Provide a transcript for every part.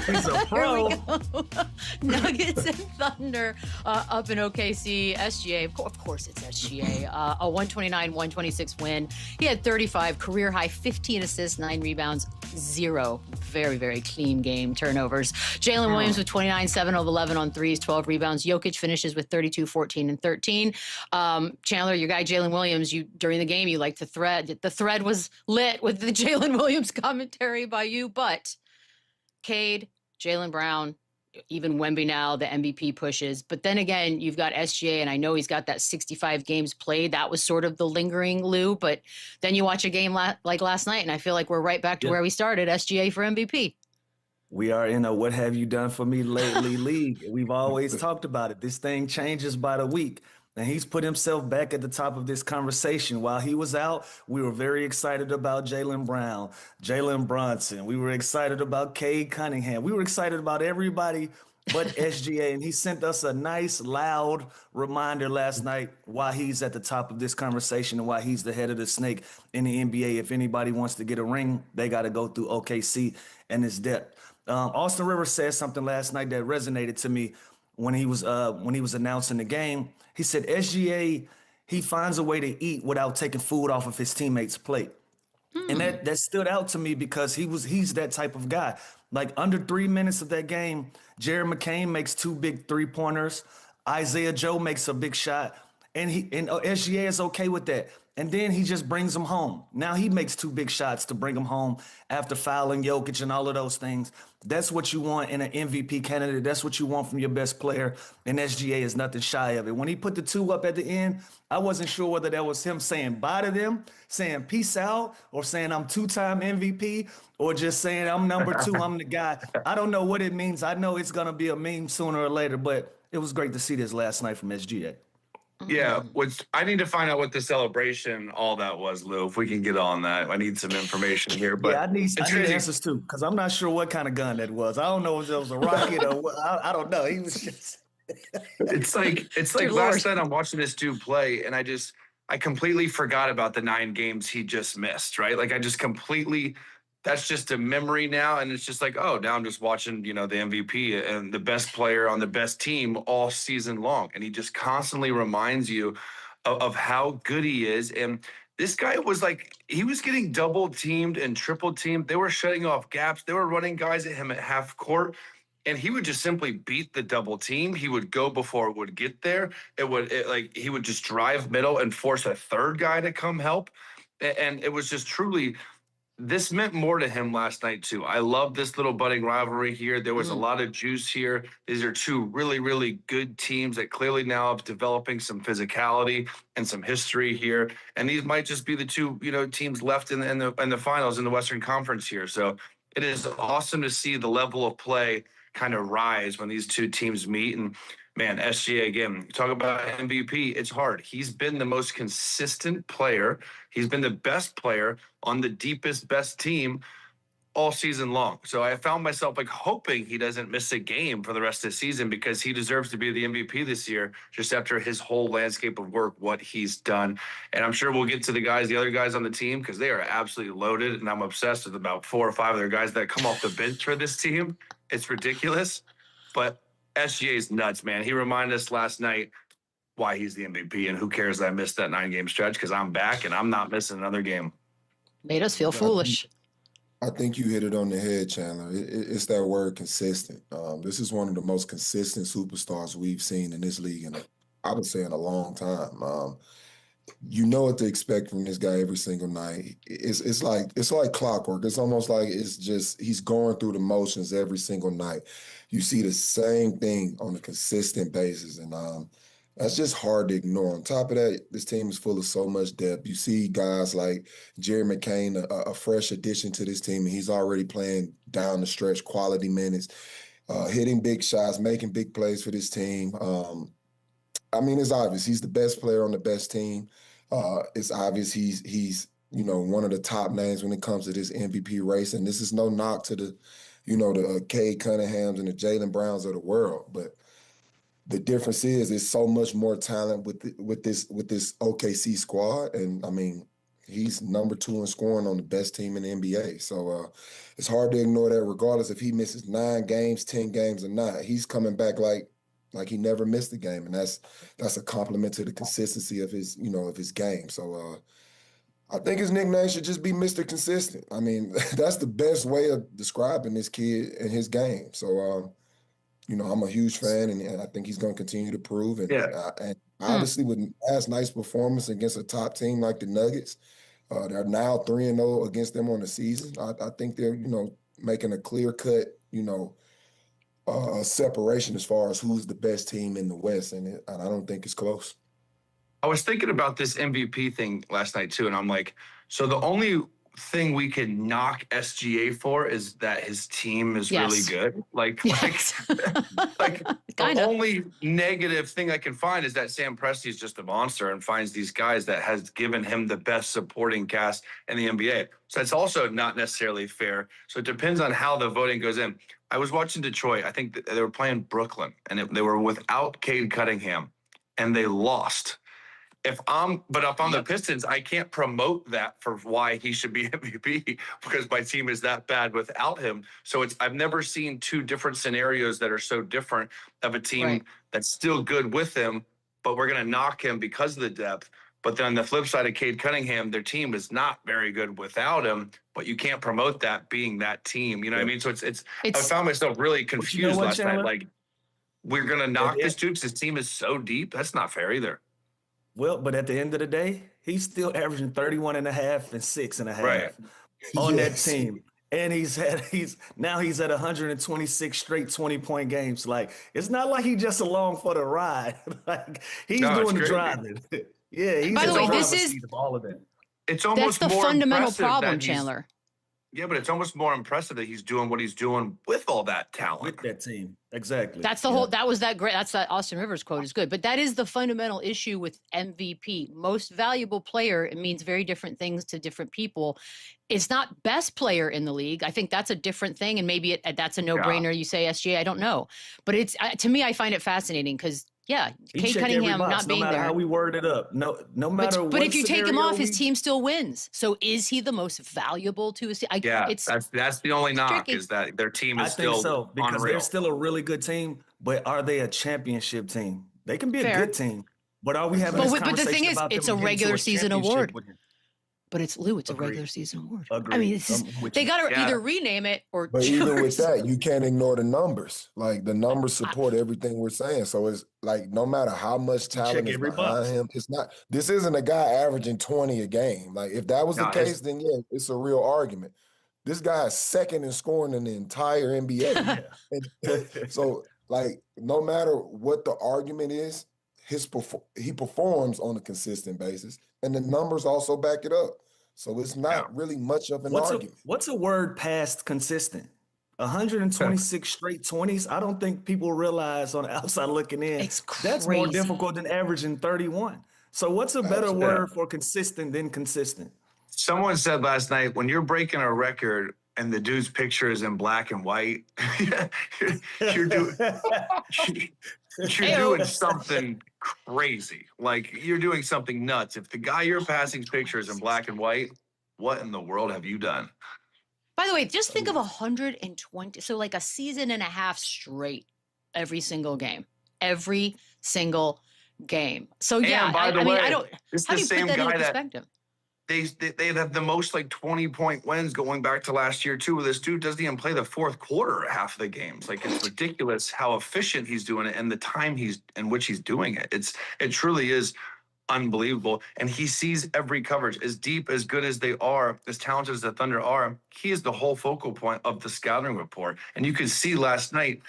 He's a Here we pro. go. Nuggets and Thunder up in OKC. SGA, of course it's SGA. A 129-126 win. He had 35, career high, 15 assists, 9 rebounds, 0. Very, very clean game. Turnovers. Jalen Williams with 29, 7 of 11 on threes, 12 rebounds. Jokic finishes with 32, 14, and 13. Chandler, your guy Jalen Williams, during the game, you liked the thread. The thread was lit with the Jalen Williams commentary by you, but Cade, Jaylen Brown, even Wemby now, the MVP pushes. But then again, you've got SGA, and I know he's got that 65 games played. That was sort of the lingering Lou. But then you watch a game like last night, and I feel like we're right back to where we started, SGA for MVP. We are in a what have you done for me lately league. We've always talked about it. This thing changes by the week. And he's put himself back at the top of this conversation. While he was out, we were very excited about Jaylen Brown, Jalen Brunson. We were excited about Cade Cunningham. We were excited about everybody but SGA. And he sent us a nice, loud reminder last night why he's at the top of this conversation and why he's the head of the snake in the NBA. If anybody wants to get a ring, they got to go through OKC and his depth. Austin Rivers said something last night that resonated to me when he was announcing the game. He said SGA, he finds a way to eat without taking food off of his teammates' plate. And that stood out to me because he's that type of guy. Like under 3 minutes of that game, Jared McCain makes 2 big 3-pointers. Isaiah Joe makes a big shot. And SGA is okay with that. And then he just brings them home. Now he makes 2 big shots to bring them home after fouling Jokic and all of those things. That's what you want in an MVP candidate. That's what you want from your best player. And SGA is nothing shy of it. When he put the 2 up at the end, I wasn't sure whether that was him saying bye to them, saying peace out, or saying I'm 2-time MVP, or just saying I'm number 2, I'm the guy. I don't know what it means. I know it's going to be a meme sooner or later, but it was great to see this last night from SGA. Yeah, which I need to find out what the celebration, all that was, Lou. If we can get on that, I need some information here. But yeah, I need answers too, because I'm not sure what kind of gun that was. I don't know if it was a rocket or what. I don't know. He was just. It's like last night I'm watching this dude play, and I completely forgot about the 9 games he just missed. Right, like I just completely. That's just a memory now, and it's just like, oh, now I'm just watching, the MVP and the best player on the best team all season long, and he just constantly reminds you of how good he is. And this guy was like, he was getting double teamed and triple teamed. They were shutting off gaps. They were running guys at him at half court, and he would just simply beat the double team. He would go before it would get there. He would just drive middle and force a third guy to come help, and it was just truly. This meant more to him last night, too. I love this little budding rivalry here. There was a lot of juice here. These are 2 really, really good teams that clearly now have developing some physicality and some history here. And these might just be the 2, teams left in the finals in the Western Conference here. So it is awesome to see the level of play kind of rise when these 2 teams meet. And man, SGA again, talk about MVP. It's hard. He's been the most consistent player. He's been the best player on the deepest, best team all season long. So I found myself hoping he doesn't miss a game for the rest of the season, because he deserves to be the MVP this year, just after his whole landscape of work, what he's done. And I'm sure we'll get to the other guys on the team, because they are absolutely loaded. And I'm obsessed with about 4 or 5 other guys that come off the bench for this team. It's ridiculous. But SGA is nuts, man. He reminded us last night why he's the MVP, and who cares that I missed that 9-game stretch, because I'm back and I'm not missing another game. Made us feel foolish. I think you hit it on the head, Chandler. It's that word consistent. This is one of the most consistent superstars we've seen in this league in, I would say, in a long time. You know what to expect from this guy every single night. It's like clockwork. It's almost like he's going through the motions every single night. You see the same thing on a consistent basis, and that's just hard to ignore. On top of that, this team is full of so much depth. You see guys like Jared McCain, a fresh addition to this team, and he's already playing down the stretch, quality minutes, hitting big shots, making big plays for this team. It's obvious he's the best player on the best team. It's obvious he's one of the top names when it comes to this MVP race, and this is no knock to the Cade Cunninghams and the Jaylen Browns of the world, but the difference is so much more talent with this OKC squad, and he's number 2 in scoring on the best team in the NBA. So it's hard to ignore that, regardless if he misses 9 games, 10 games, or not. He's coming back like he never missed a game, and that's a compliment to the consistency of his of his game. So I think his nickname should just be Mr. Consistent. I mean, that's the best way of describing this kid and his game. So I'm a huge fan, and I think he's going to continue to prove. And obviously, with last night's performance against a top team like the Nuggets, they're now 3-0 against them on the season. I think they're making a clear cut separation as far as who's the best team in the West, and I don't think it's close. I was thinking about this MVP thing last night too, and I'm like, so the only thing we can knock SGA for is that his team is really good. Like the only negative thing I can find is that Sam Presti is just a monster and finds these guys that has given him the best supporting cast in the NBA. So that's also not necessarily fair. So it depends on how the voting goes in. I was watching Detroit. I think they were playing Brooklyn, and they were without Cade Cunningham, and they lost. If I'm the Pistons, I can't promote that for why he should be MVP because my team is that bad without him. So I've never seen 2 different scenarios that are so different of a team that's still good with him, but we're going to knock him because of the depth. But then on the flip side of Cade Cunningham, their team is not very good without him, but you can't promote that being that team. You know what I mean? So I found myself really confused last night. Like, we're going to knock this dude because his team is so deep. That's not fair either. Well, but at the end of the day, he's still averaging 31 and a half and 6.5 on that team. And he's now at 126 straight 20-point games. Like, it's not like he's just along for the ride. Like, he's doing the driving. He's by the way, this is all of it. It's almost that's the more fundamental problem, Chandler. Yeah, but it's almost more impressive that he's doing what he's doing with all that talent. With that team. Exactly. That's the whole, that was that great. That's that Austin Rivers quote is good. But that is the fundamental issue with MVP. Most valuable player, it means very different things to different people. It's not best player in the league. I think that's a different thing. And maybe that's a no-brainer. You say SGA, I don't know. But it's to me, I find it fascinating because Cade Cunningham not being there. No matter how we word it up. No matter what. But if you take him off, his team still wins. So is he the most valuable to his team? That's the only knock is that their team is still so, because unreal. They're still a really good team, but are they a championship team? They can be a good team, but are we having this conversation but the thing is, it's a regular season award. But it's a regular season award. Agreed. I mean, they got to either rename it or. But even with that, you can't ignore the numbers. Like the numbers support everything we're saying. So it's like no matter how much talent is behind him, it's not. This isn't a guy averaging 20 a game. Like if that was the case, then it's a real argument. This guy is second in scoring in the entire NBA. So like no matter what the argument is, he performs on a consistent basis, and the numbers also back it up. So it's not really much of an argument. What's a word past consistent? 126 straight 20s. I don't think people realize on the outside looking in. It's crazy. That's more difficult than averaging 31. So what's a better word for consistent than consistent? Someone said last night, when you're breaking a record and the dude's picture is in black and white, you're doing something crazy. Like you're doing something nuts. If the guy you're passing's picture is in black and white, what in the world have you done? By the way, just think of 120. So like a season and a half straight, every single game. So and by the way, I don't. It's how the do you same put that guy in perspective? They have the most like 20-point wins going back to last year too. This dude doesn't even play the fourth quarter half of the games. Like it's ridiculous how efficient he's doing it and the time in which he's doing it. It truly is unbelievable. And he sees every coverage. As deep, as good as they are, as talented as the Thunder are, he is the whole focal point of the scouting report. And you could see last night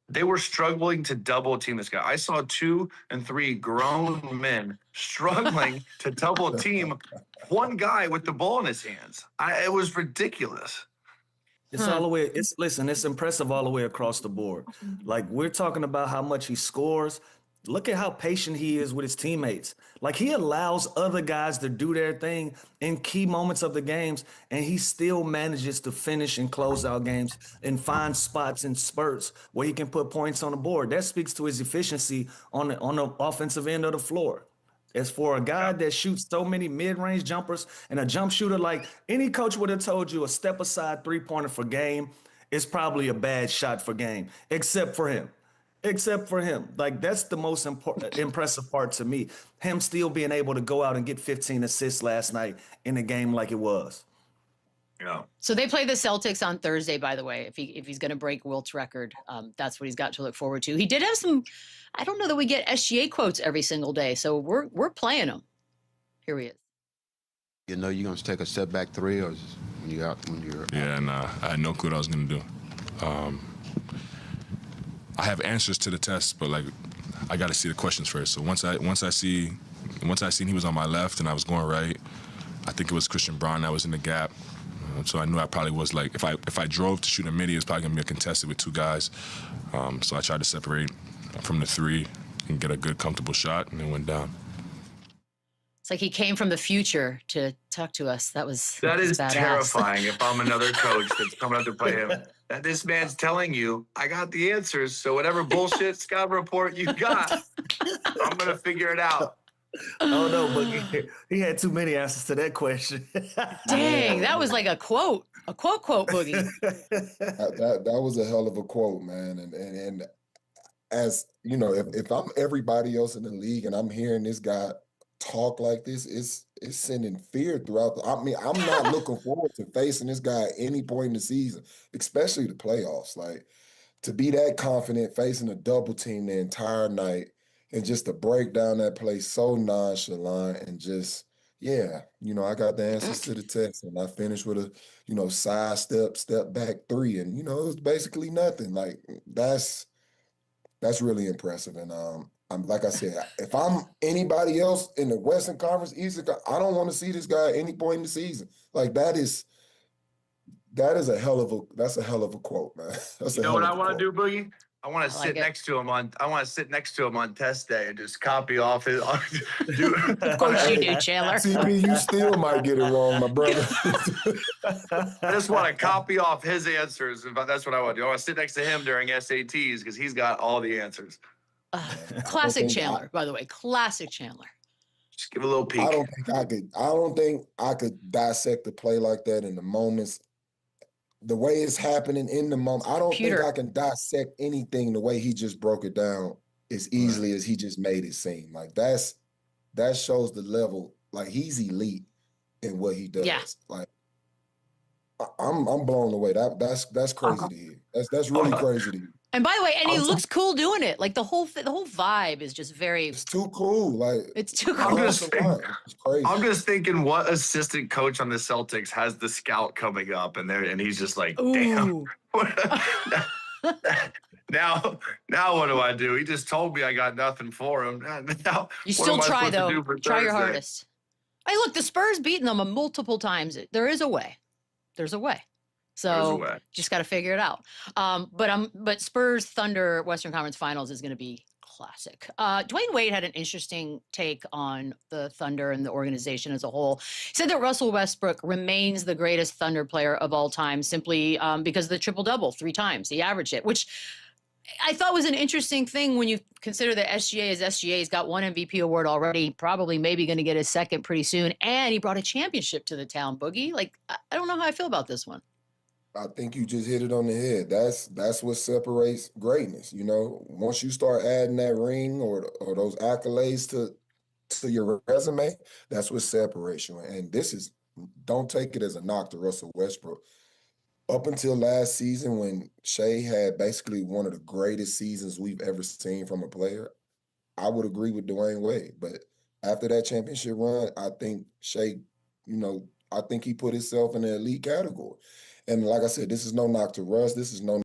they were struggling to double team this guy. I saw 2 and 3 grown men struggling to double team one guy with the ball in his hands. It was ridiculous. It's all the way. It's impressive all the way across the board. Like we're talking about how much he scores. Look at how patient he is with his teammates. Like he allows other guys to do their thing in key moments of the games, and he still manages to finish and close out games and find spots and spurts where he can put points on the board. That speaks to his efficiency on the offensive end of the floor. As for a guy that shoots so many mid-range jumpers and a jump shooter, like any coach would have told you, a step aside three-pointer for game is probably a bad shot for game, except for him. Except for him. Like that's the most important impressive part to me. Him still being able to go out and get 15 assists last night in a game like it was. Yeah. So they play the Celtics on Thursday, by the way. If he's going to break Wilt's record, that's what he's got to look forward to. He did have some. I don't know that we get SGA quotes every single day, so we're playing him. Here he is. You know, you're gonna take a step back three, or just when you're out when you're. Yeah, and I had no clue what I was gonna do. I have answers to the test, but like I got to see the questions first. So once I seen he was on my left and I was going right, I think it was Christian Braun that was in the gap. So I knew I probably was like, if I drove to shoot a midi, it's probably gonna be a contested with two guys. So I tried to separate from the three and get a good, comfortable shot, and then went down. It's like he came from the future to talk to us. That is badass. Terrifying. If I'm another coach that's coming up to play him, that this man's telling you, I got the answers. So whatever bullshit scout report you got, I'm gonna figure it out. Oh no, but he had too many answers to that question. Dang, that was like a quote, Boogie. That was a hell of a quote, man. And as you know, if I'm everybody else in the league and I'm hearing this guy talk like this, it's sending fear throughout I mean, I'm not looking forward to facing this guy at any point in the season, especially the playoffs. Like to be that confident facing a double team the entire night and just to break down that play so nonchalant and just, yeah, you know, I got the answers to the test and I finished with a, you know, side step back three. And, you know, it was basically nothing. Like that's really impressive. And I'm like I said, if I'm anybody else in the Western Conference, I don't want to see this guy at any point in the season. Like that's a hell of a quote, man. You know what I want to do, Boogie? I want to sit it. next to him on test day and just copy off his. Of course you do, Chandler. CP, you still might get it wrong, my brother. I just want to copy off his answers. That's what I want to do. I want to sit next to him during SATs because he's got all the answers. Classic Chandler, by the way. Classic Chandler. Just give a little peek. I don't think I could dissect the play like that in the moments. The way it's happening in the moment, I don't think I can dissect anything the way he just broke it down as easily as he just made it seem. Like that shows the level. Like he's elite in what he does. Yeah. Like I'm blown away. That's crazy to hear. That's really crazy to hear. And by the way, and he looks cool doing it. Like the whole vibe is just very. It's too cool. Like it's too cool. It's crazy. I'm just thinking, what assistant coach on the Celtics has the scout coming up, and he's just like, damn. Now what do I do? He just told me I got nothing for him. Now, you still try though. Try your hardest. Hey, look, the Spurs beaten them multiple times. There is a way. There's a way. So just got to figure it out. But Spurs Thunder Western Conference Finals is going to be classic. Dwayne Wade had an interesting take on the Thunder and the organization as a whole. He said that Russell Westbrook remains the greatest Thunder player of all time simply because of the triple-double 3 times. He averaged it, which I thought was an interesting thing when you consider that SGA is SGA. He's got 1 MVP award already, probably maybe going to get his second pretty soon. And he brought a championship to the town, Boogie. Like, I don't know how I feel about this one. I think you just hit it on the head. That's what separates greatness. You know, once you start adding that ring or those accolades to your resume, that's what separates you. And don't take it as a knock to Russell Westbrook. Up until last season, when Shea had basically one of the greatest seasons we've ever seen from a player, I would agree with Dwayne Wade. But after that championship run, I think Shea, I think he put himself in the elite category. And like I said, this is no knock to Russ. This is no